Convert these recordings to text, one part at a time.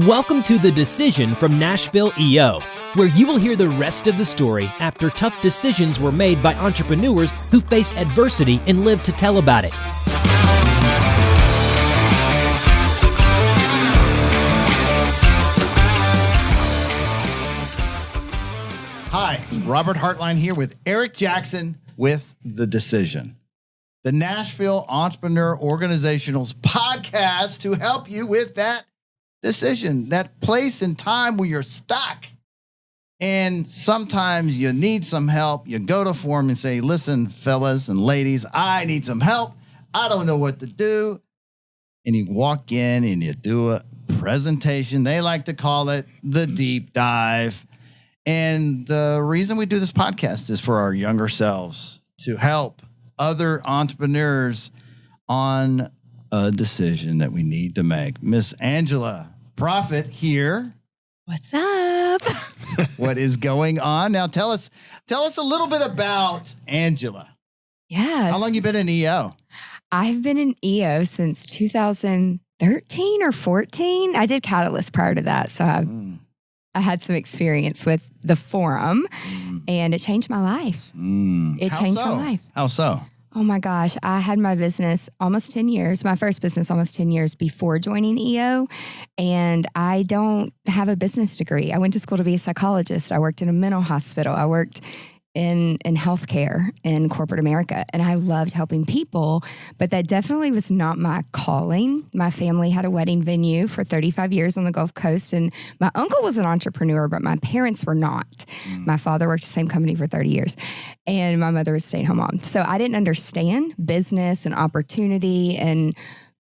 Welcome to The Decision from Nashville EO, where you will hear the rest of the story after tough decisions were made by entrepreneurs who faced adversity and lived to tell about it. Hi, Robert Hartline here with Eric Jackson with The Decision, the Nashville Entrepreneur Organizational's podcast to help you with that decision, that place and time where you're stuck. And sometimes you need some help. You go to forum and say, listen, fellas and ladies, I need some help. I don't know what to do. And you walk in and you do a presentation. They like to call it the deep dive. And the reason we do this podcast is for our younger selves to help other entrepreneurs on a decision that we need to make. Miss Angela Proffitt here. What's up? What is going on? Now tell us a little bit about Angela. Yes. How long you been in EO? I've been in EO since 2013 or 14. I did Catalyst prior to that, so I had some experience with the forum, and it changed my life. It changed my life. How so? Oh my gosh. I had my business almost 10 years, my first business almost 10 years before joining EO. And I don't have a business degree. I went to school to be a psychologist. I worked in a mental hospital. I worked in healthcare in corporate America. And I loved helping people, but that definitely was not my calling. My family had a wedding venue for 35 years on the Gulf Coast. And my uncle was an entrepreneur, but my parents were not. My father worked the same company for 30 years and my mother was a stay-at-home mom. So I didn't understand business and opportunity and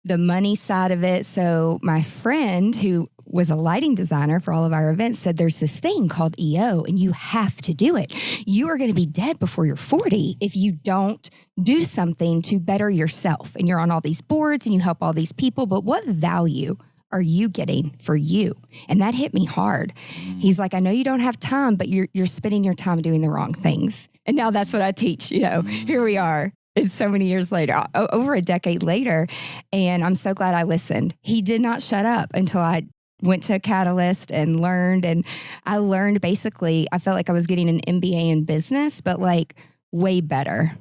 the money side of it. So my friend who was a lighting designer for all of our events said, there's this thing called EO and you have to do it. You are going to be dead before you're 40 if you don't do something to better yourself. And you're on all these boards and you help all these people, but what value are you getting for you? And that hit me hard. He's like, I know you don't have time, but you're spending your time doing the wrong things. And now that's what I teach. Here we are. It's so many years later, over a decade later. And I'm so glad I listened. He did not shut up until I went to Catalyst and learned. And I learned basically, I felt like I was getting an MBA in business, but like way better.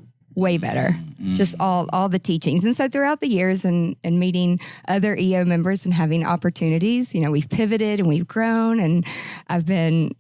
Just all the teachings. And so throughout the years and meeting other EO members and having opportunities, we've pivoted and we've grown. And I've been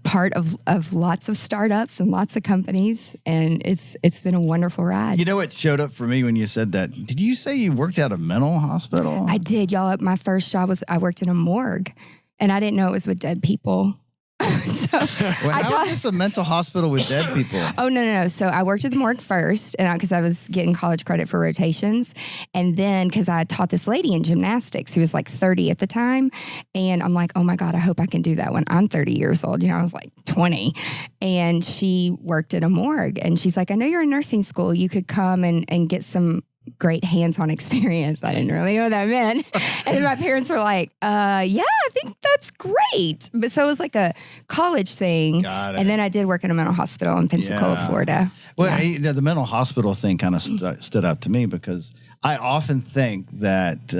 part of lots of startups and lots of companies. And it's been a wonderful ride. You know what showed up for me when you said that? Did you say you worked at a mental hospital? I did, y'all. My first job was I worked in a morgue, and I didn't know it was with dead people. How is this a mental hospital with dead people? Oh, no. So I worked at the morgue first, and because I was getting college credit for rotations. And then because I taught this lady in gymnastics who was like 30 at the time. And I'm like, oh my God, I hope I can do that when I'm 30 years old. I was like 20. And she worked at a morgue. And she's like, I know you're in nursing school. You could come and get some great hands-on experience. I didn't really know what that meant. And then my parents were like, yeah, I think that's great. But so it was like a college thing. Got it. And then I did work in a mental hospital in Pensacola, Florida. Well, the mental hospital thing kind of stood out to me because I often think that,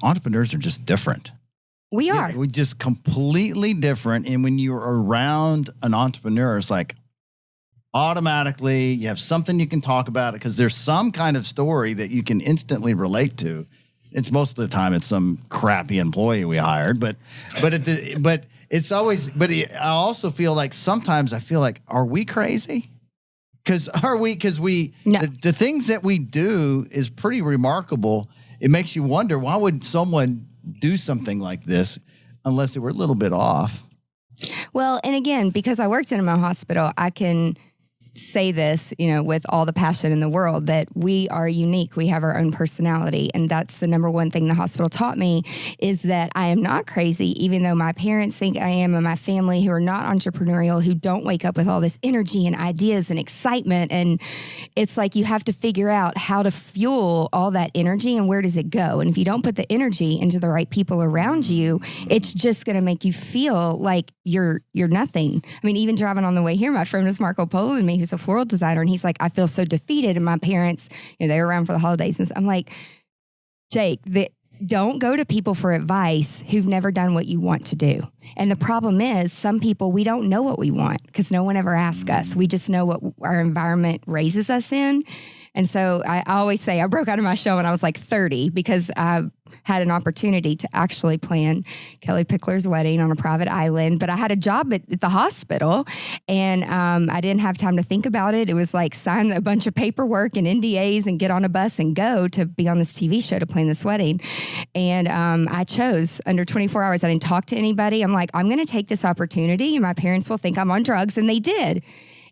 entrepreneurs are just different. We are. We're just completely different. And when you're around an entrepreneur, it's like, automatically, you have something you can talk about because there's some kind of story that you can instantly relate to. It's most of the time it's some crappy employee we hired, but it's always. But I also feel like sometimes I feel like, are we crazy? Because the things that we do is pretty remarkable. It makes you wonder, why would someone do something like this unless they were a little bit off? Well, and again, because I worked in a mental hospital, I can say this, with all the passion in the world, that we are unique. We have our own personality. And that's the number one thing the hospital taught me, is that I am not crazy, even though my parents think I am, and my family who are not entrepreneurial, who don't wake up with all this energy and ideas and excitement. And it's like, you have to figure out how to fuel all that energy and where does it go? And if you don't put the energy into the right people around you, it's just going to make you feel like you're nothing. I mean, even driving on the way here, my friend was Marco Polo and me, who's a floral designer, and he's like, I feel so defeated. And my parents, they were around for the holidays. And I'm like, Jake, don't go to people for advice who've never done what you want to do. And the problem is some people, we don't know what we want because no one ever asks us. We just know what our environment raises us in. And so I always say I broke out of my shell when I was like 30 because I had an opportunity to actually plan Kelly Pickler's wedding on a private island. But I had a job at the hospital and I didn't have time to think about it. It was like sign a bunch of paperwork and NDAs and get on a bus and go to be on this TV show to plan this wedding. And I chose under 24 hours. I didn't talk to anybody. I'm like, I'm going to take this opportunity and my parents will think I'm on drugs. And they did.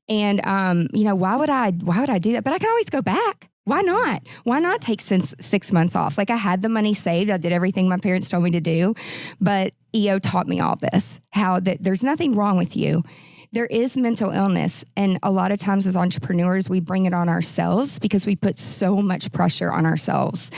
And, why would I do that? But I can always go back. Why not? Why not take 6 months off? Like I had the money saved. I did everything my parents told me to do. But EO taught me all this, how that there's nothing wrong with you. There is mental illness. And a lot of times as entrepreneurs, we bring it on ourselves because we put so much pressure on ourselves.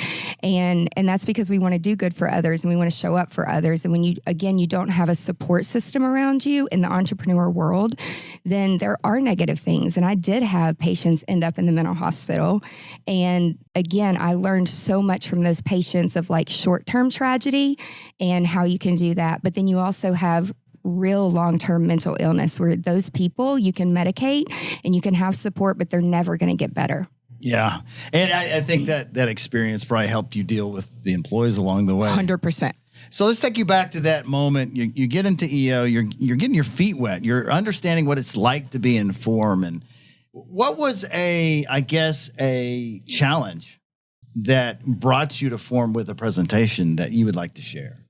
And that's because we want to do good for others and we want to show up for others. And when you don't have a support system around you in the entrepreneur world, then there are negative things. And I did have patients end up in the mental hospital. And again, I learned so much from those patients of like short-term tragedy and how you can do that. But then you also have real long-term mental illness where those people you can medicate and you can have support, but they're never going to get better. Yeah. And I think that experience probably helped you deal with the employees along the way. 100%. So let's take you back to that moment. You get into EO, you're getting your feet wet. You're understanding what it's like to be in form. And what was a challenge that brought you to form with a presentation that you would like to share?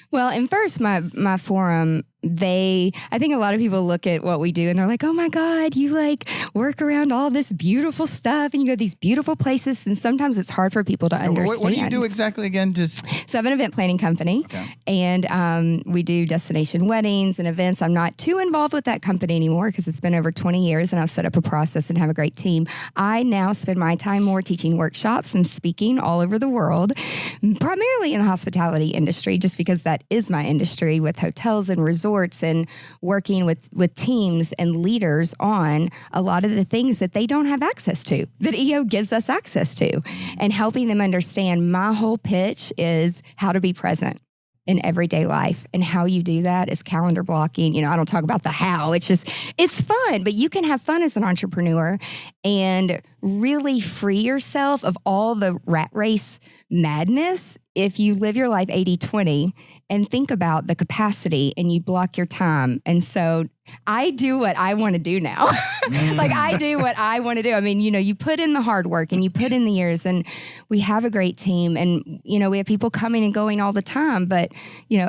Well, and first, my forum, I think a lot of people look at what we do and they're like, oh my God, you like work around all this beautiful stuff and you go to these beautiful places. And sometimes it's hard for people to understand. What do you do exactly again? So I have an event planning company and we do destination weddings and events. I'm not too involved with that company anymore because it's been over 20 years and I've set up a process and have a great team. I now spend my time more teaching workshops and speaking all over the world, primarily in the hospitality industry, just because that is my industry with hotels and resorts and working with teams and leaders on a lot of the things that they don't have access to, that EO gives us access to, and helping them understand my whole pitch is how to be present in everyday life. And how you do that is calendar blocking. I don't talk about the how. It's fun, but you can have fun as an entrepreneur and really free yourself of all the rat race madness if you live your life 80-20 and think about the capacity and you block your time. And so I do what I want to do now. Like I do what I want to do. I mean, you put in the hard work and you put in the years and we have a great team and, we have people coming and going all the time, but,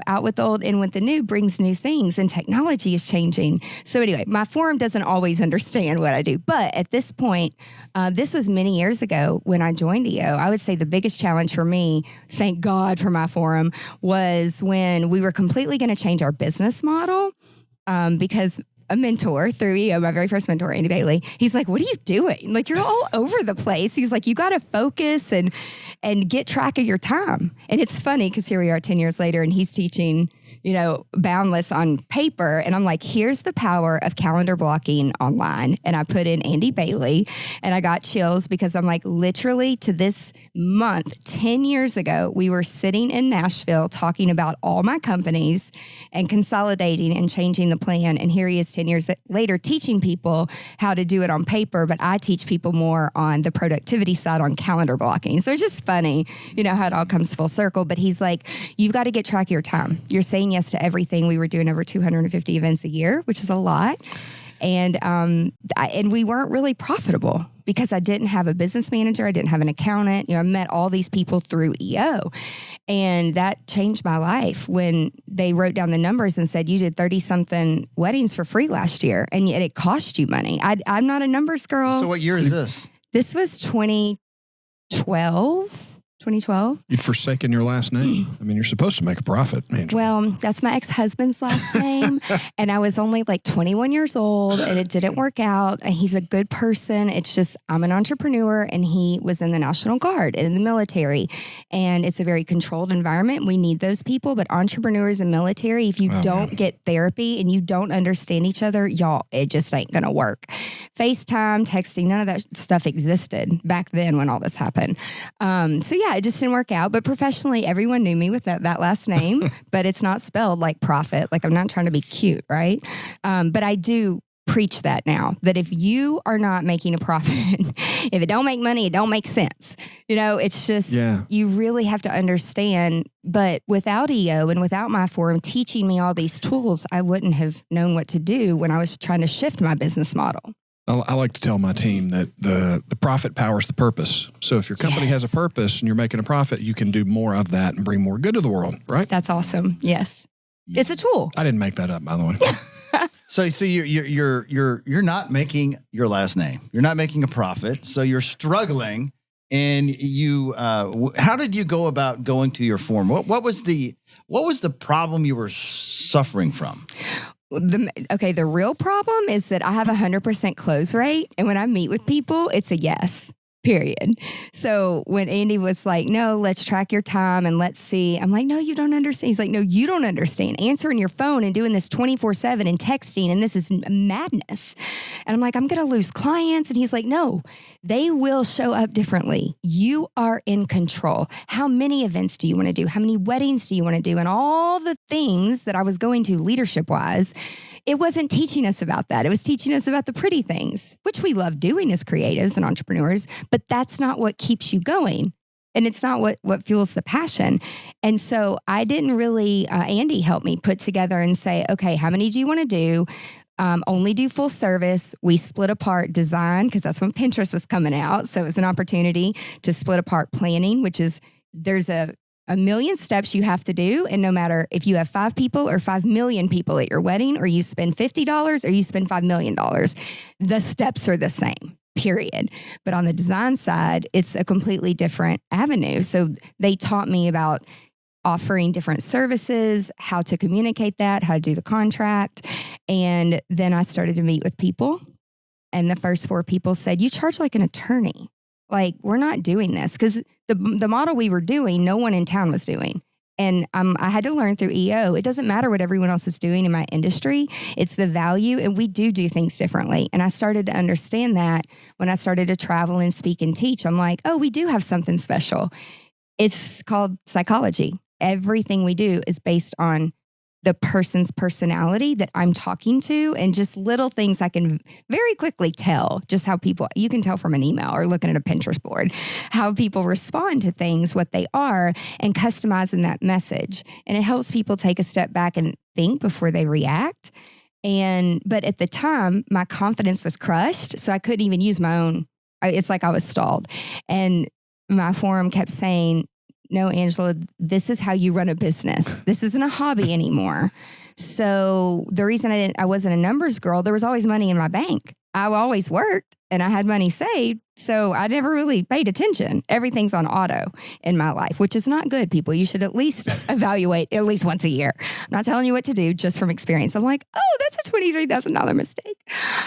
out with the old, in with the new brings new things and technology is changing. So anyway, my forum doesn't always understand what I do, but at this point, this was many years ago when I joined EO. I would say the biggest challenge for me, thank God for my forum, was when we were completely going to change our business model. Because a mentor through EO, my very first mentor, Andy Bailey, he's like, what are you doing? Like, you're all over the place. He's like, you got to focus and get track of your time. And it's funny because here we are 10 years later and he's teaching, Boundless on paper. And I'm like, here's the power of calendar blocking online. And I put in Andy Bailey and I got chills because I'm like, literally to this month, 10 years ago, we were sitting in Nashville talking about all my companies and consolidating and changing the plan. And here he is 10 years later teaching people how to do it on paper, but I teach people more on the productivity side on calendar blocking. So it's just funny, how it all comes full circle. But he's like, you've got to get track of your time. You're saying yes to everything. We were doing over 250 events a year, which is a lot. And we weren't really profitable because I didn't have a business manager. I didn't have an accountant. I met all these people through EO. And that changed my life when they wrote down the numbers and said, you did 30-something weddings for free last year, and yet it cost you money. I'm not a numbers girl. So what year is this? This was 2012. You'd forsaken your last name. I mean, you're supposed to make a profit, man. Well, that's my ex-husband's last name. And I was only like 21 years old and it didn't work out. And he's a good person. It's just, I'm an entrepreneur and he was in the National Guard and in the military. And it's a very controlled environment. We need those people. But entrepreneurs and military, if you don't get therapy and you don't understand each other, y'all, it just ain't going to work. FaceTime, texting, none of that stuff existed back then when all this happened. So yeah, Yeah, it just didn't work out. But professionally, everyone knew me with that last name, but it's not spelled like Proffitt. Like I'm not trying to be cute, right? But I do preach that now, that if you are not making a profit, if it don't make money, it don't make sense. It's just, you really have to understand. But without EO and without my forum teaching me all these tools, I wouldn't have known what to do when I was trying to shift my business model. I like to tell my team that the profit powers the purpose. So if your company has a purpose and you're making a profit, you can do more of that and bring more good to the world, right? That's awesome. Yes. It's a tool. I didn't make that up, by the way. So you're not making your last name. You're not making a profit. So you're struggling, and you. How did you go about going to your forum? What was the problem you were suffering from? The real problem is that I have 100% close rate, and when I meet with people, it's a yes. Period. So when Andy was like, no, let's track your time and let's see. I'm like, no, you don't understand. He's like, no, you don't understand. Answering your phone and doing this 24/7 and texting, and this is madness. And I'm like, I'm going to lose clients. And he's like, no, they will show up differently. You are in control. How many events do you want to do? How many weddings do you want to do? And all the things that I was going to leadership-wise, it wasn't teaching us about that. It was teaching us about the pretty things, which we love doing as creatives and entrepreneurs, but that's not what keeps you going. And it's not what fuels the passion. And so I didn't really, Andy helped me put together and say, okay, how many do you want to do? Only do full service. We split apart design, because that's when Pinterest was coming out. So it was an opportunity to split apart planning, which is there's a million steps you have to do. And no matter if you have 5 people or 5 million people at your wedding, or you spend $50 or you spend $5 million, the steps are the same, period. But on the design side, it's a completely different avenue. So they taught me about offering different services, how to communicate that, how to do the contract. And then I started to meet with people. And the first 4 people said, you charge like an attorney. Like, we're not doing this, because the model we were doing, no one in town was doing. And I had to learn through EO. It doesn't matter what everyone else is doing in my industry. It's the value, and we do things differently. And I started to understand that when I started to travel and speak and teach. I'm like, oh, we do have something special. It's called psychology. Everything we do is based on the person's personality that I'm talking to, and just little things I can very quickly tell just how you can tell from an email or looking at a Pinterest board, how people respond to things, what they are, and customizing that message. And it helps people take a step back and think before they react. But at the time, my confidence was crushed. So I couldn't even use my own. It's like I was stalled. And my forum kept saying, no, Angela, this is how you run a business. This isn't a hobby anymore. So the reason I wasn't a numbers girl, there was always money in my bank. I always worked and I had money saved. So I never really paid attention. Everything's on auto in my life, which is not good, people. You should at least evaluate at least once a year. I'm not telling you what to do, just from experience. I'm like, oh, that's a $23,000 mistake.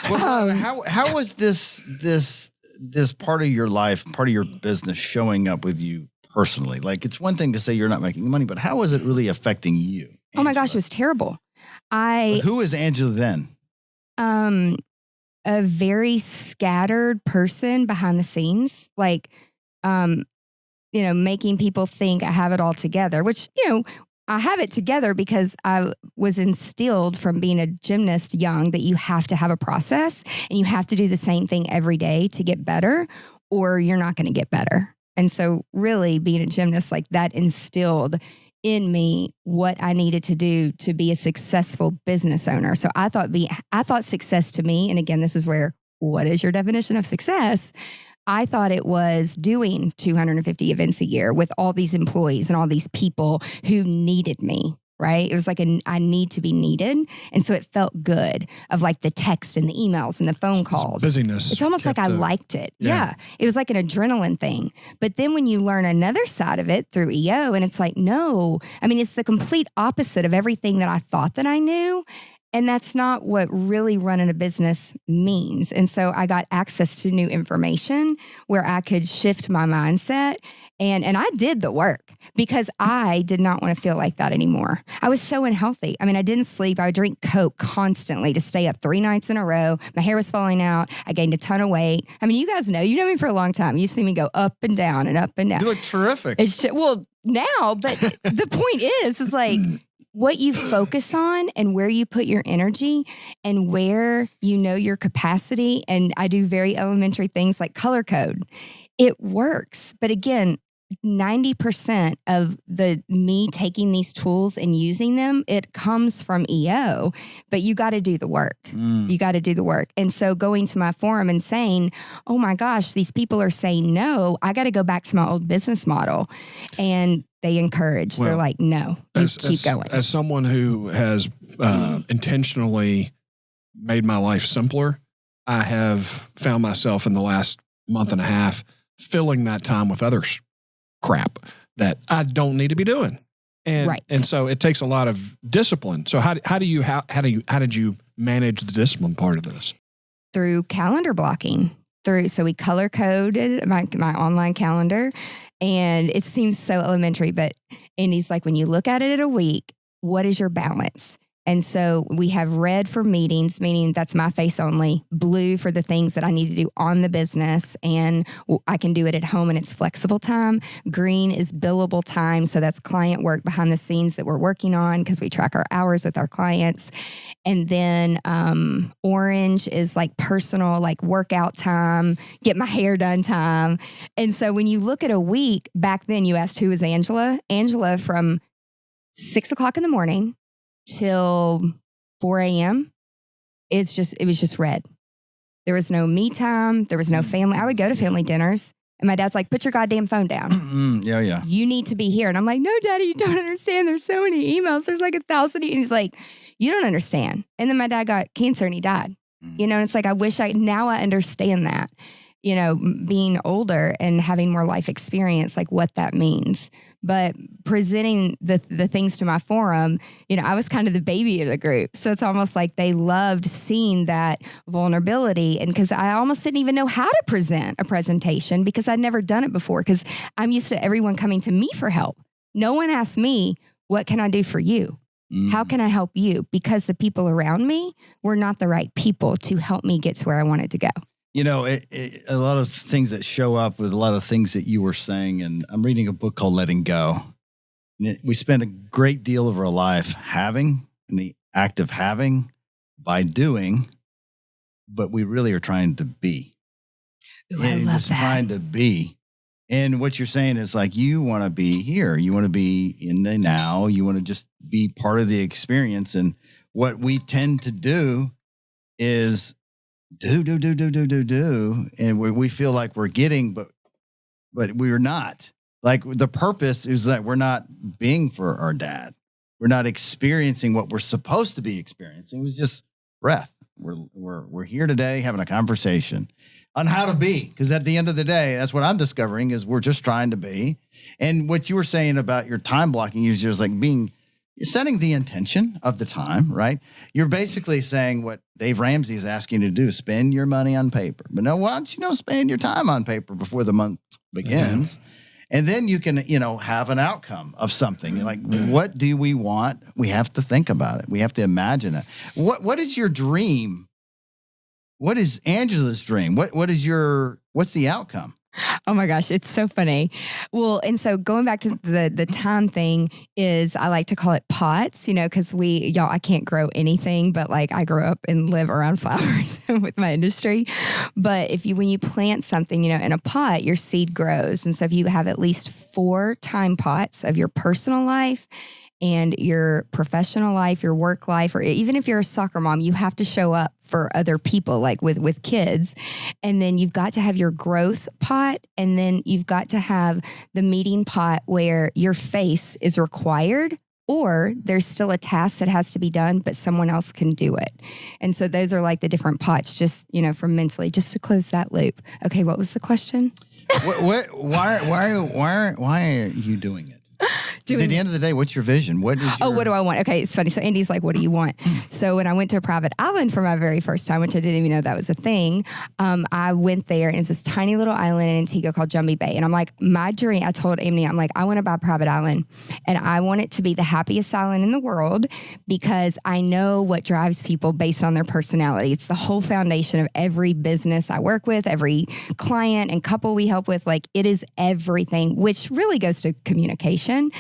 Well, how was this part of your life, part of your business showing up with you personally? Like, it's one thing to say you're not making money, but how is it really affecting you, Angela? Oh my gosh, it was terrible. Who is Angela then? A very scattered person behind the scenes, like, making people think I have it all together, which, I have it together because I was instilled from being a gymnast young that you have to have a process and you have to do the same thing every day to get better, or you're not going to get better. And so really being a gymnast, like, that instilled in me what I needed to do to be a successful business owner. So I thought success to me, and again, this is where, what is your definition of success? I thought it was doing 250 events a year with all these employees and all these people who needed me. Right? It was like I need to be needed. And so it felt good, of like the text and the emails and the phone calls. Busyness. It's almost like I liked it. Yeah. It was like an adrenaline thing. But then when you learn another side of it through EO, and it's like, no, I mean, it's the complete opposite of everything that I thought that I knew. And that's not what really running a business means. And so I got access to new information where I could shift my mindset. And I did the work because I did not want to feel like that anymore. I was so unhealthy. I mean, I didn't sleep. I would drink Coke constantly to stay up 3 nights in a row. My hair was falling out. I gained a ton of weight. I mean, you guys know, you know me for a long time. You've seen me go up and down and up and down. You look terrific. Well, now, but the point is like, what you focus on and where you put your energy and where you know your capacity. And I do very elementary things like color code. It works. But again, 90% of me taking these tools and using them, it comes from EO, but you got to do the work. You got to do the work. And so going to my forum and saying, oh my gosh, these people are saying no, I got to go back to my old business model. And they encourage. They're like, no, keep going. As someone who has intentionally made my life simpler, I have found myself in the last month and a half filling that time with others crap that I don't need to be doing. And so it takes a lot of discipline. So how did you manage the discipline part of this? Through calendar blocking. So we color coded my online calendar, and it seems so elementary, but he's like, when you look at it in a week, what is your balance? And so we have red for meetings, meaning that's my face only, blue for the things that I need to do on the business, and I can do it at home and it's flexible time. Green is billable time. So that's client work behind the scenes that we're working on because we track our hours with our clients. And then orange is like personal, like workout time, get my hair done time. And so when you look at a week, back then you asked who was Angela? Angela from 6 o'clock in the morning till 4 a.m. It was just red. There was no me time. There was no family. I would go to family dinners and my dad's like, put your goddamn phone down. Yeah. You need to be here. And I'm like, no, Daddy, you don't understand. There's so many emails. There's like 1,000. And he's like, you don't understand. And then my dad got cancer and he died. You know, and it's like, now I understand that, you know, being older and having more life experience, like what that means. But presenting the things to my forum, you know, I was kind of the baby of the group. So it's almost like they loved seeing that vulnerability. And because I almost didn't even know how to present a presentation because I'd never done it before, because I'm used to everyone coming to me for help. No one asked me, what can I do for you? How can I help you? Because the people around me were not the right people to help me get to where I wanted to go. You know, a lot of things that show up with a lot of things that you were saying, and I'm reading a book called Letting Go. And we spend a great deal of our life having, in the act of having, by doing, but we really are trying to be. Ooh, I love just that. Trying to be. And what you're saying is like, you want to be here. You want to be in the now. You want to just be part of the experience. And what we tend to do is do. And we feel like we're getting, but we're not. Like the purpose is that we're not being for our dad. We're not experiencing what we're supposed to be experiencing. It was just breath. We're here today having a conversation on how to be. Because at the end of the day, that's what I'm discovering is we're just trying to be. And what you were saying about your time blocking is just like setting the intention of the time, right? You're basically saying what Dave Ramsey is asking you to do, spend your money on paper. But no, why don't you spend your time on paper before the month begins? And then you can, have an outcome of something. Like, what do we want? We have to think about it. We have to imagine it. What is your dream? What is Angela's dream? What's the outcome? Oh my gosh, it's so funny. Well, and so going back to the time thing is I like to call it pots, because I can't grow anything, but like I grew up and live around flowers with my industry. But when you plant something, in a pot, your seed grows. And so if you have at least 4 time pots of your personal life and your professional life, your work life, or even if you're a soccer mom, you have to show up for other people, like with kids. And then you've got to have your growth pot. And then you've got to have the meeting pot where your face is required, or there's still a task that has to be done, but someone else can do it. And so those are like the different pots, just, for mentally, just to close that loop. Okay, what was the question? Why are you doing it? 'Cause at the end of the day, what's your vision? What is what do I want? Okay, it's funny. So Andy's like, what do you want? So when I went to Private Island for my very first time, which I didn't even know that was a thing, I went there and it's this tiny little island in Antigua called Jumbie Bay. And I'm like, my dream, I told Amy, I'm like, I want to buy Private Island and I want it to be the happiest island in the world because I know what drives people based on their personality. It's the whole foundation of every business I work with, every client and couple we help with. Like it is everything, which really goes to communication.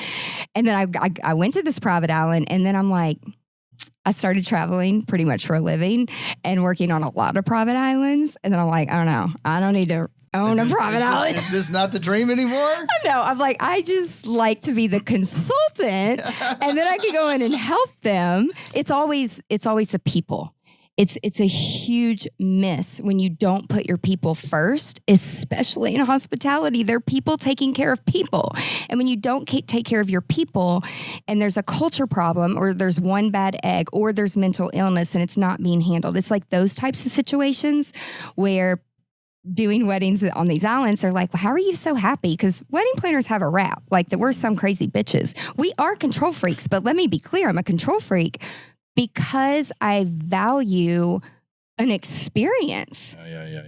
And then I went to this Private Island and then I'm like, I started traveling pretty much for a living and working on a lot of private islands. And then I'm like, I don't know. I don't need to own a private island. Is this not the dream anymore? No, I'm like, I just like to be the consultant and then I can go in and help them. It's always the people. It's a huge miss when you don't put your people first, especially in hospitality. They're people taking care of people. And when you don't take care of your people and there's a culture problem or there's one bad egg or there's mental illness and it's not being handled, it's like those types of situations where doing weddings on these islands, they're like, well, how are you so happy? Because wedding planners have a rap, like that we're some crazy bitches. We are control freaks, but let me be clear, I'm a control freak because I value an experience.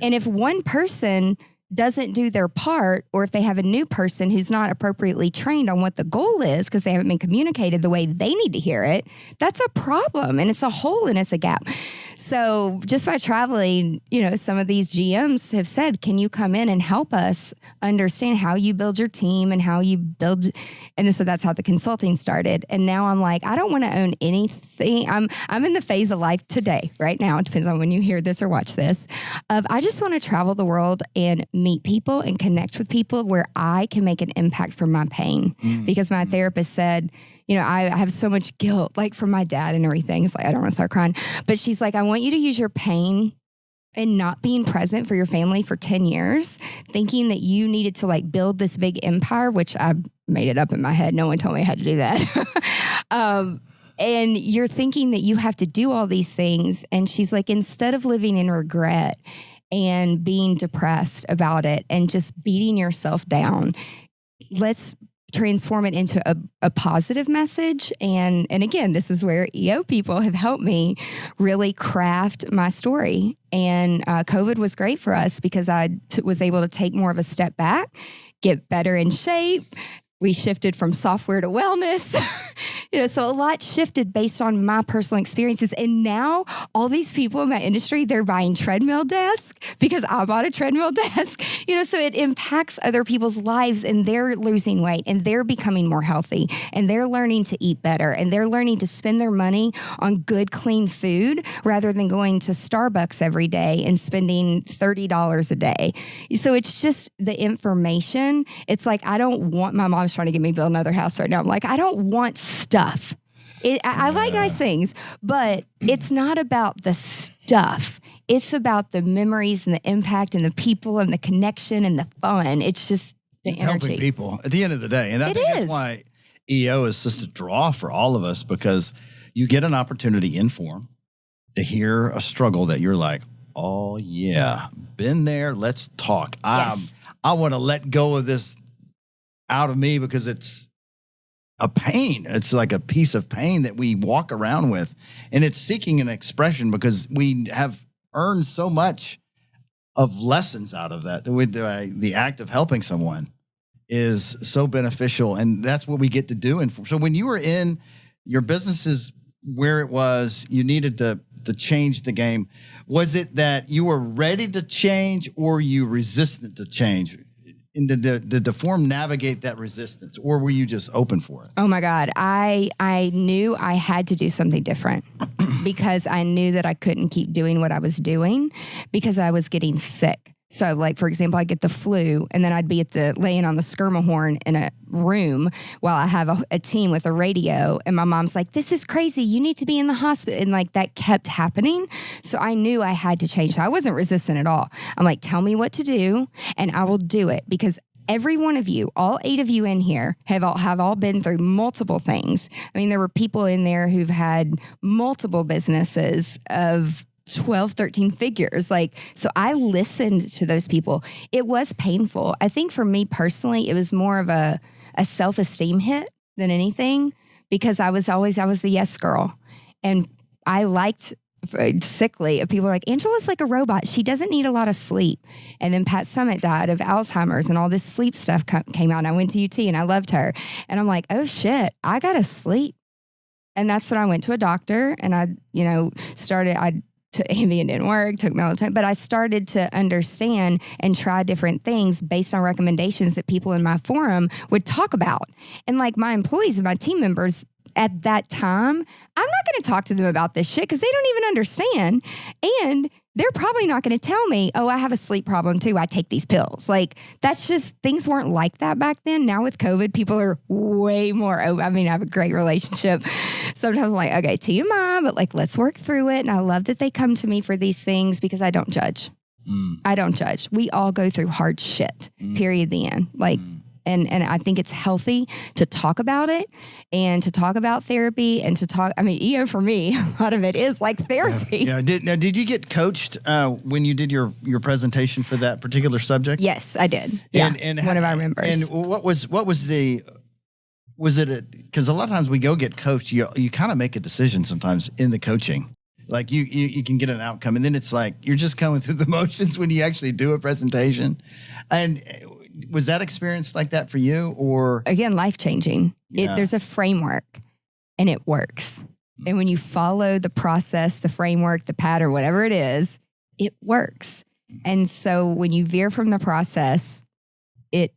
And if one person doesn't do their part, or if they have a new person who's not appropriately trained on what the goal is because they haven't been communicated the way they need to hear it, that's a problem and it's a hole and it's a gap. So just by traveling, some of these GMs have said, can you come in and help us understand how you build your team and how you build, and so that's how the consulting started. And now I'm like, I don't want to own anything. I'm in the phase of life today, right now, it depends on when you hear this or watch this, of I just want to travel the world and meet people and connect with people where I can make an impact from my pain. Because my therapist said, I have so much guilt, like from my dad and everything. It's like, I don't want to start crying. But she's like, I want you to use your pain and not being present for your family for 10 years, thinking that you needed to like build this big empire, which I made it up in my head. No one told me I had to do that. And you're thinking that you have to do all these things. And she's like, instead of living in regret and being depressed about it and just beating yourself down, let's transform it into a positive message. And again, this is where EO people have helped me really craft my story. And COVID was great for us because I was able to take more of a step back, get better in shape. We shifted from software to wellness. So a lot shifted based on my personal experiences. And now all these people in my industry, they're buying treadmill desks because I bought a treadmill desk. So it impacts other people's lives and they're losing weight and they're becoming more healthy and they're learning to eat better and they're learning to spend their money on good, clean food rather than going to Starbucks every day and spending $30 a day. So it's just the information. It's like, I don't want, my mom's trying to get me to build another house right now. I'm like, I don't want stuff. I like nice things, but it's not about the stuff. It's about the memories and the impact and the people and the connection and the fun. It's just the energy. Helping people at the end of the day. And I think that's why EO is just a draw for all of us, because you get an opportunity in form to hear a struggle that you're like, oh yeah, been there. Let's talk. Yes. I want to let go of this out of me because it's a pain. It's like a piece of pain that we walk around with, and it's seeking an expression because we have earned so much of lessons out of that. The act of helping someone is so beneficial, and that's what we get to do. And so when you were in your businesses where it was, you needed to change the game. Was it that you were ready to change or you resistant to change? And did the form navigate that resistance, or were you just open for it? Oh my God. I knew I had to do something different because I knew that I couldn't keep doing what I was doing because I was getting sick. So like, for example, I get the flu and then I'd be laying on the skirmahorn in a room while I have a team with a radio. And my mom's like, this is crazy. You need to be in the hospital. And like that kept happening. So I knew I had to change. So I wasn't resistant at all. I'm like, tell me what to do and I will do it, because every one of you, all 8 of you in here have all been through multiple things. I mean, there were people in there who've had multiple businesses of 12, 13 figures. So I listened to those people. It was painful. I think for me personally, it was more of a self-esteem hit than anything because I was the yes girl. And I liked sickly. People are like, Angela's like a robot. She doesn't need a lot of sleep. And then Pat Summitt died of Alzheimer's and all this sleep stuff came out. And I went to UT and I loved her. And I'm like, oh shit, I got to sleep. And that's when I went to a doctor and I took Ambien didn't work, took melatonin, but I started to understand and try different things based on recommendations that people in my forum would talk about. And like my employees and my team members at that time, I'm not going to talk to them about this shit because they don't even understand. And they're probably not going to tell me, oh, I have a sleep problem too. I take these pills. Like that's just, things weren't like that back then. Now with COVID, people are way more open. I mean, I have a great relationship. Sometimes I'm like, okay, TMI, but like, let's work through it. And I love that they come to me for these things because I don't judge. I don't judge. We all go through hard shit, period, the end. Like, And I think it's healthy to talk about it and to talk about therapy and to talk. I mean, EO for me, a lot of it is like therapy. Yeah. Did you get coached when you did your presentation for that particular subject? Yes, I did. Yeah, and one of our members. And what was it? Because a lot of times we go get coached, you kind of make a decision sometimes in the coaching. Like you can get an outcome, and then it's like you're just going through the motions when you actually do a presentation. And was that experience like that for you, or again, life-changing? Yeah. There's a framework and it works. And when you follow the process, the framework, the pattern, whatever it is, it works. And so when you veer from the process, it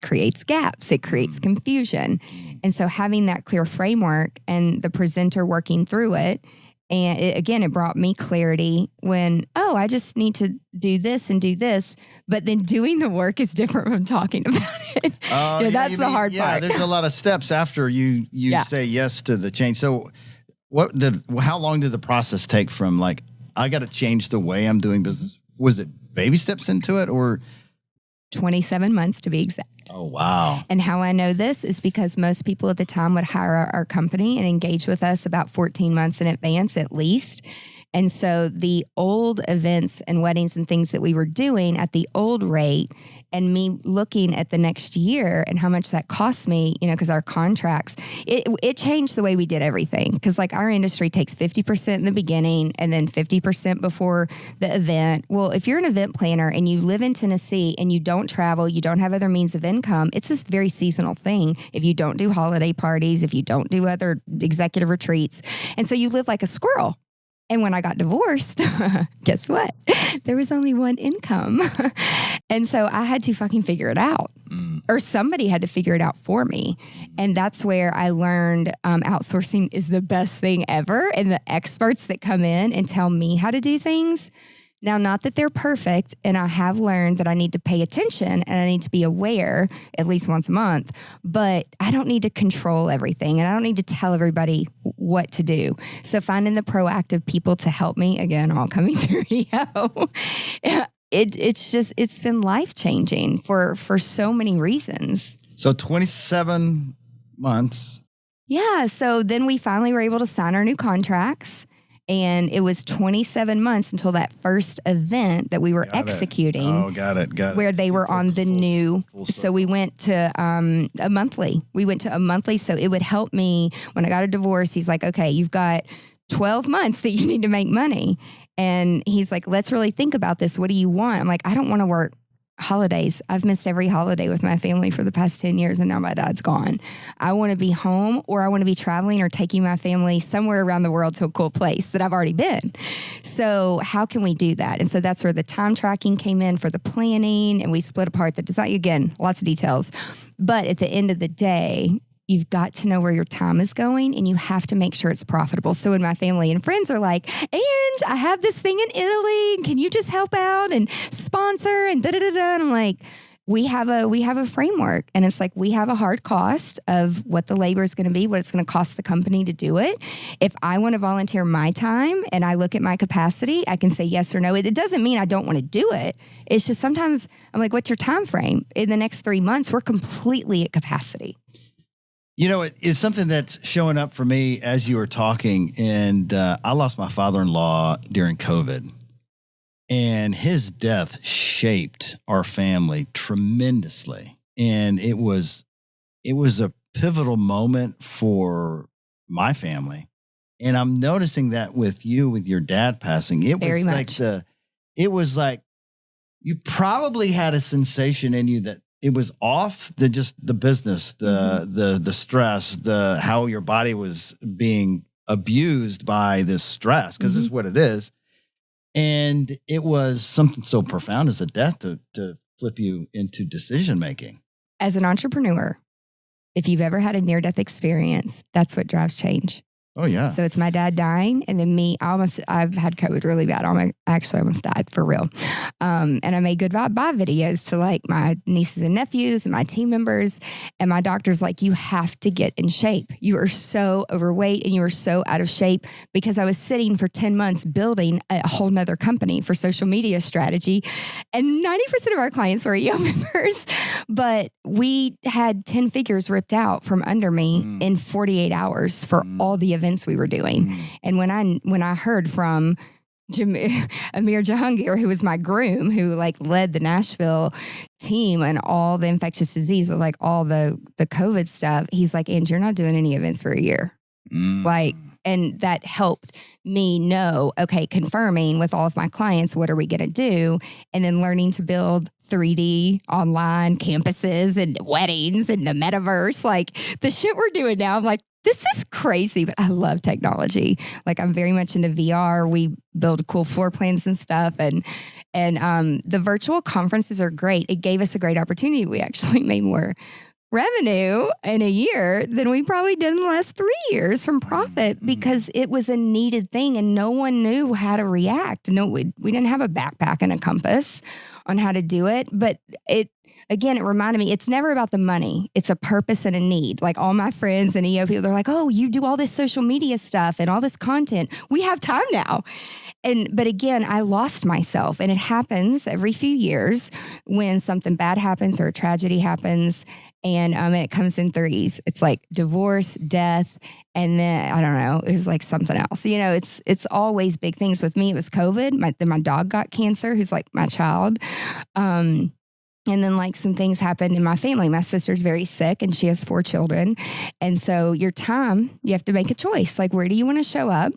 creates gaps, it creates confusion. And so having that clear framework and the presenter working through it, and it brought me clarity when, I just need to do this and do this. But then doing the work is different from talking about it. That's the hard part. Yeah, there's a lot of steps after you say yes to the change. So how long did the process take from like, I got to change the way I'm doing business? Was it baby steps into it or? 27 months to be exact. Oh, wow. And how I know this is because most people at the time would hire our company and engage with us about 14 months in advance at least. And so the old events and weddings and things that we were doing at the old rate and me looking at the next year and how much that cost me, because our contracts, it changed the way we did everything. Because like our industry takes 50% in the beginning and then 50% before the event. Well, if you're an event planner and you live in Tennessee and you don't travel, you don't have other means of income, it's this very seasonal thing. If you don't do holiday parties, if you don't do other executive retreats. And so you live like a squirrel. And when I got divorced, guess what? There was only one income. And so I had to fucking figure it out. Or somebody had to figure it out for me. And that's where I learned outsourcing is the best thing ever. And the experts that come in and tell me how to do things. Now, not that they're perfect, and I have learned that I need to pay attention and I need to be aware at least once a month, but I don't need to control everything and I don't need to tell everybody what to do. So finding the proactive people to help me, again, all coming through EO, it's been life-changing for so many reasons. So 27 months. Yeah, so then we finally were able to sign our new contracts. And it was 27 months until that first event that we were executing. Oh, got it. Where they were on the new. So we went to a monthly. So it would help me when I got a divorce. He's like, okay, you've got 12 months that you need to make money. And he's like, let's really think about this. What do you want? I'm like, I don't want to work holidays. I've missed every holiday with my family for the past 10 years and now my dad's gone. I want to be home or I want to be traveling or taking my family somewhere around the world to a cool place that I've already been. So how can we do that? And so that's where the time tracking came in for the planning and we split apart the design. Again, lots of details. But at the end of the day, you've got to know where your time is going and you have to make sure it's profitable. So when my family and friends are like, and I have this thing in Italy, can you just help out and sponsor and da-da-da-da? And I'm like, we have a framework and it's like, we have a hard cost of what the labor is going to be, what it's going to cost the company to do it. If I want to volunteer my time and I look at my capacity, I can say yes or no. It doesn't mean I don't want to do it. It's just sometimes I'm like, what's your time frame? In the next 3 months, we're completely at capacity. It's something that's showing up for me as you were talking, and I lost my father-in-law during COVID, and his death shaped our family tremendously, and it was a pivotal moment for my family. And I'm noticing that with you, with your dad passing, it Very was much. it was like you probably had a sensation in you that it was off the business, the stress, how your body was being abused by this stress, because this is what it is. And it was something so profound as a death to flip you into decision making. As an entrepreneur, if you've ever had a near-death experience, that's what drives change. Oh, yeah. So it's my dad dying, and then me. I've had COVID really bad. I actually almost died for real. And I made good vibe videos to like my nieces and nephews and my team members. And my doctor's like, you have to get in shape. You are so overweight and you are so out of shape, because I was sitting for 10 months building a whole nother company for social media strategy. And 90% of our clients were EO members, but we had 10 figures ripped out from under me in 48 hours for all the events we were doing. And when I heard from Amir Jahangir, who was my groom, who like led the Nashville team and all the infectious disease with like all the COVID stuff, he's like, and you're not doing any events for a year. Like, and that helped me know, okay, confirming with all of my clients, what are we going to do? And then learning to build 3D online campuses and weddings and the metaverse, like the shit we're doing now. I'm like, this is crazy, but I love technology. Like I'm very much into VR. We build cool floor plans and stuff. And the virtual conferences are great. It gave us a great opportunity. We actually made more revenue in a year than we probably did in the last 3 years from Proffitt, because it was a needed thing and no one knew how to react. No, we didn't have a backpack and a compass on how to do it. But it reminded me, it's never about the money. It's a purpose and a need. Like all my friends and EO people, they're like, oh, you do all this social media stuff and all this content. We have time now. But again, I lost myself, and it happens every few years when something bad happens or a tragedy happens. And it comes in threes. It's like divorce, death, and then I don't know. It was like something else. You know, it's always big things. With me, it was COVID. Then my dog got cancer, who's like my child. And then like some things happened in my family. My sister's very sick and she has 4 children. And so you have to make a choice. Like, where do you want to show up?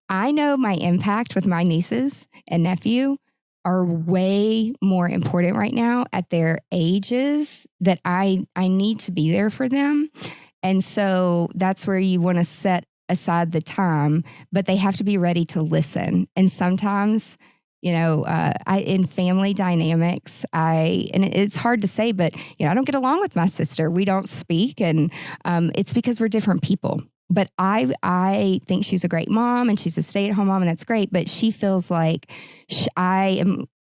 I know my impact with my nieces and nephew are way more important right now at their ages, that I need to be there for them. And so that's where you want to set aside the time, but they have to be ready to listen. And sometimes, in family dynamics, and it's hard to say, but I don't get along with my sister. We don't speak, and it's because we're different people. But I think she's a great mom, and she's a stay-at-home mom, and that's great. But she feels like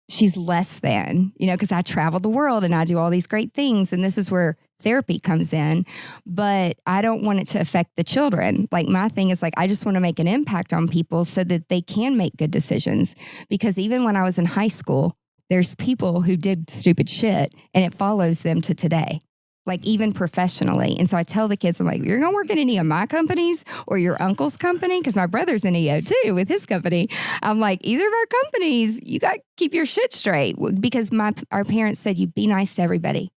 she's less than, because I travel the world and I do all these great things, and this is where therapy comes in. But I don't want it to affect the children. Like my thing is like, I just want to make an impact on people so that they can make good decisions. Because even when I was in high school, there's people who did stupid shit, and it follows them to today. Like even professionally. And so I tell the kids, I'm like, you're going to work in any of my companies or your uncle's company? Because my brother's in EO too with his company. I'm like, either of our companies, you got to keep your shit straight. Because our parents said, you be nice to everybody.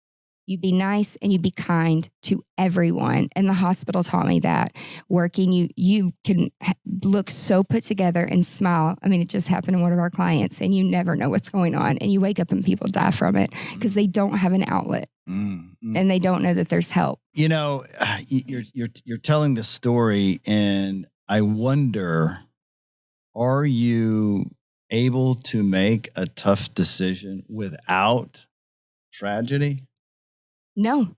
You be nice and you be kind to everyone. And the hospital taught me that. Working, you can look so put together and smile. I mean, it just happened to one of our clients, and you never know what's going on. And you wake up and people die from it because they don't have an outlet. And they don't know that there's help. You're telling this story, and I wonder, are you able to make a tough decision without tragedy? No.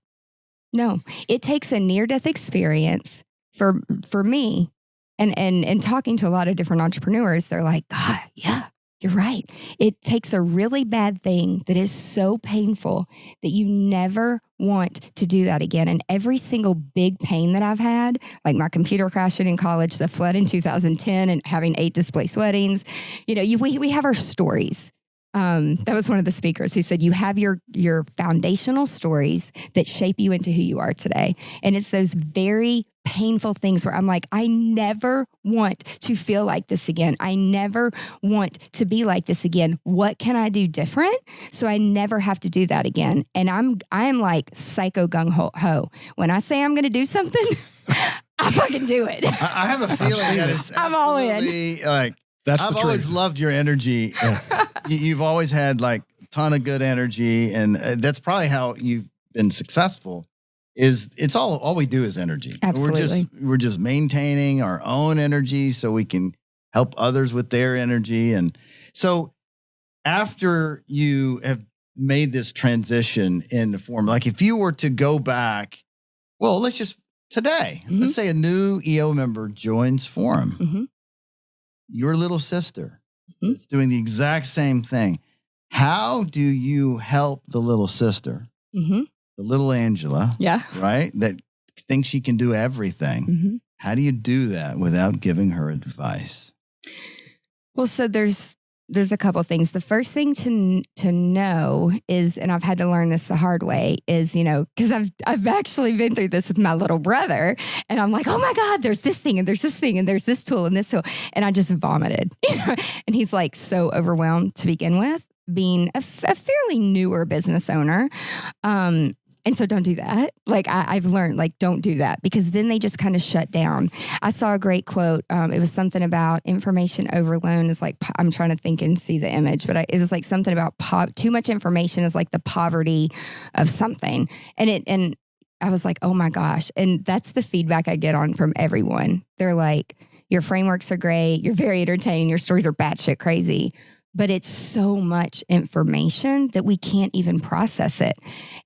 It takes a near-death experience for me, and talking to a lot of different entrepreneurs. They're like, God, yeah. You're right. It takes a really bad thing that is so painful that you never want to do that again. And every single big pain that I've had, like my computer crashing in college, the flood in 2010, and having 8 displaced weddings, we have our stories. That was one of the speakers who said, you have your foundational stories that shape you into who you are today. And it's those very painful things where I'm like, I never want to feel like this again. I never want to be like this again. What can I do different so I never have to do that again? And I'm like psycho gung ho. When I say I'm going to do something, I fucking do it. I have a feeling that it's I'm all in. absolutely like, That's I've the always truth. loved your energy. You've always had like a ton of good energy, and that's probably how you've been successful. It's all we do is energy. Absolutely. We're just maintaining our own energy so we can help others with their energy. And so after you have made this transition in the form, like if you were to go back, well, let's just today, let's say a new EO member joins Forum. Mm-hmm. Your little sister is doing the exact same thing. How do you help the little sister? Mm-hmm. The little Angela, Yeah. right? That thinks she can do everything. Mm-hmm. How do you do that without giving her advice? Well, so there's a couple things. The first thing to know is, and I've had to learn this the hard way, is, because I've actually been through this with my little brother, and I'm like, oh my God, there's this thing, and there's this thing, and there's this tool, and this tool, and I just vomited. And he's like so overwhelmed to begin with, being a fairly newer business owner. And so don't do that. Like I've learned, like, don't do that, because then they just kind of shut down. I saw a great quote. It was something about information overload is like, I'm trying to think and see the image, but it was like something about too much information is like the poverty of something. And I was like, oh my gosh. And that's the feedback I get from everyone. They're like, your frameworks are great. You're very entertaining. Your stories are batshit crazy. But it's so much information that we can't even process it.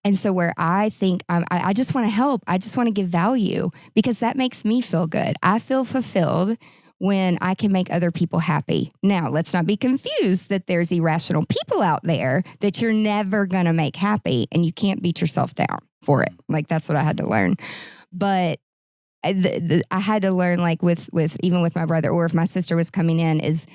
And so where I think I just want to help, I just want to give value, because that makes me feel good. I feel fulfilled when I can make other people happy. Now, let's not be confused that there's irrational people out there that you're never going to make happy, and you can't beat yourself down for it. Like, that's what I had to learn. But I had to learn, like with even with my brother, or if my sister was coming in, is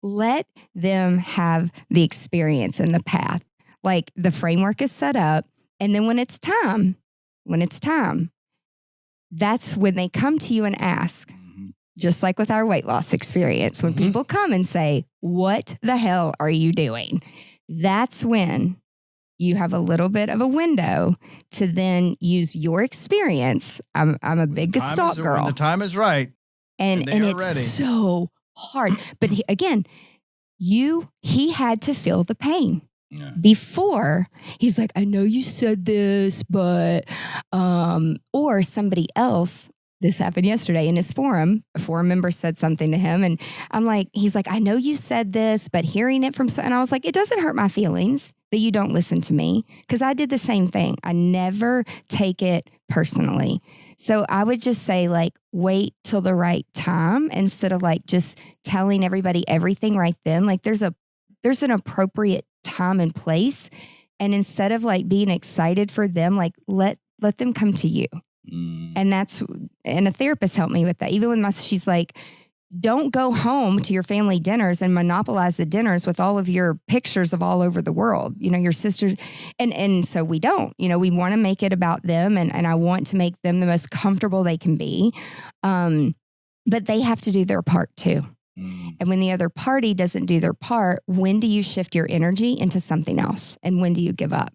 let them have the experience and the path. Like, the framework is set up. And then when it's time, that's when they come to you and ask, just like with our weight loss experience, when people come and say, what the hell are you doing? That's when you have a little bit of a window to then use your experience. I'm a big Gestalt girl. When the time is right. And it's ready. So hard. But he had to feel the pain. Yeah. Before he's like, I know you said this, but, or somebody else, this happened yesterday in his forum, a forum member said something to him, and he's like, I know you said this, but hearing it from, and I was like, it doesn't hurt my feelings that you don't listen to me, because I did the same thing. I never take it personally. So I would just say, like, wait till the right time instead of like just telling everybody everything right then. Like, there's an appropriate time and place. And instead of like being excited for them, like let them come to you. And a therapist helped me with that. Even with she's like, don't go home to your family dinners and monopolize the dinners with all of your pictures of all over the world, your sisters. And so we don't, we want to make it about them. And I want to make them the most comfortable they can be. But they have to do their part too. And when the other party doesn't do their part, when do you shift your energy into something else? And when do you give up?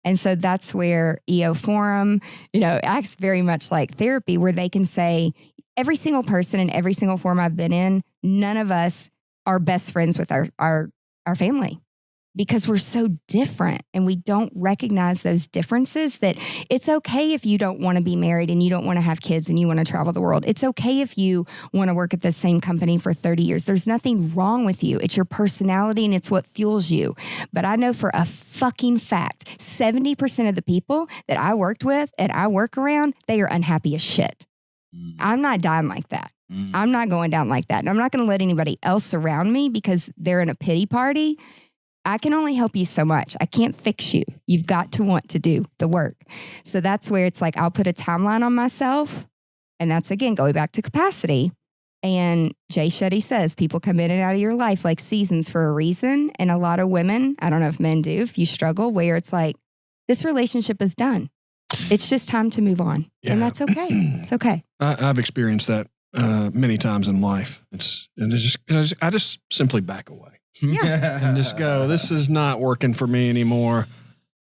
And so that's where EO Forum, acts very much like therapy, where they can say, every single person in every single forum I've been in, none of us are best friends with our family, because we're so different and we don't recognize those differences. That it's okay if you don't want to be married and you don't want to have kids and you want to travel the world. It's okay if you want to work at the same company for 30 years. There's nothing wrong with you. It's your personality and it's what fuels you. But I know for a fucking fact, 70% of the people that I worked with and I work around, they are unhappy as shit. I'm not dying like that. I'm not going down like that. And I'm not going to let anybody else around me because they're in a pity party. I can only help you so much. I can't fix you. You've got to want to do the work. So that's where it's like, I'll put a timeline on myself. And that's, again, going back to capacity. And Jay Shetty says people come in and out of your life like seasons for a reason. And a lot of women, I don't know if men do, if you struggle, where it's like, this relationship is done. It's just time to move on. Yeah. And that's okay. It's okay. I've experienced that many times in life. I just simply back away and just go, this is not working for me anymore.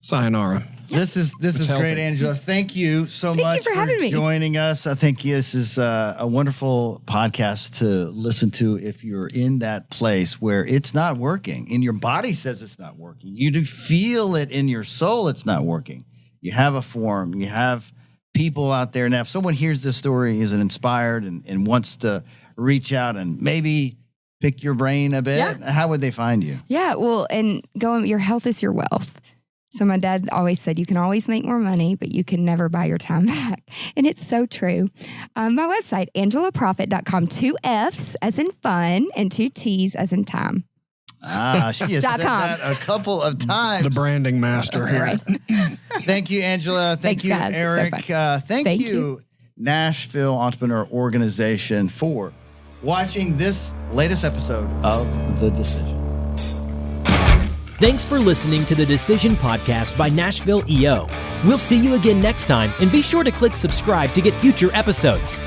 Sayonara. This is healthy. great, Angela. Thank you so much for having me. joining us. I think this is a wonderful podcast to listen to if you're in that place where it's not working and your body says it's not working. You do feel it in your soul it's not working. You have a forum. You have people out there. Now, if someone hears this story, is inspired and wants to reach out and maybe pick your brain a bit, how would they find you? Yeah. Well, and your health is your wealth. So my dad always said, you can always make more money, but you can never buy your time back. And it's so true. My website, angelaproffitt.com, 2 F's as in fun and 2 T's as in time. She has said that a couple of times. The branding master here. Right. Thank you, Angela. Thank Thanks, you, guys. Eric. So thank you, Nashville Entrepreneur Organization, for watching this latest episode of The Decision. Thanks for listening to the Decision Podcast by Nashville EO. We'll see you again next time, and be sure to click subscribe to get future episodes.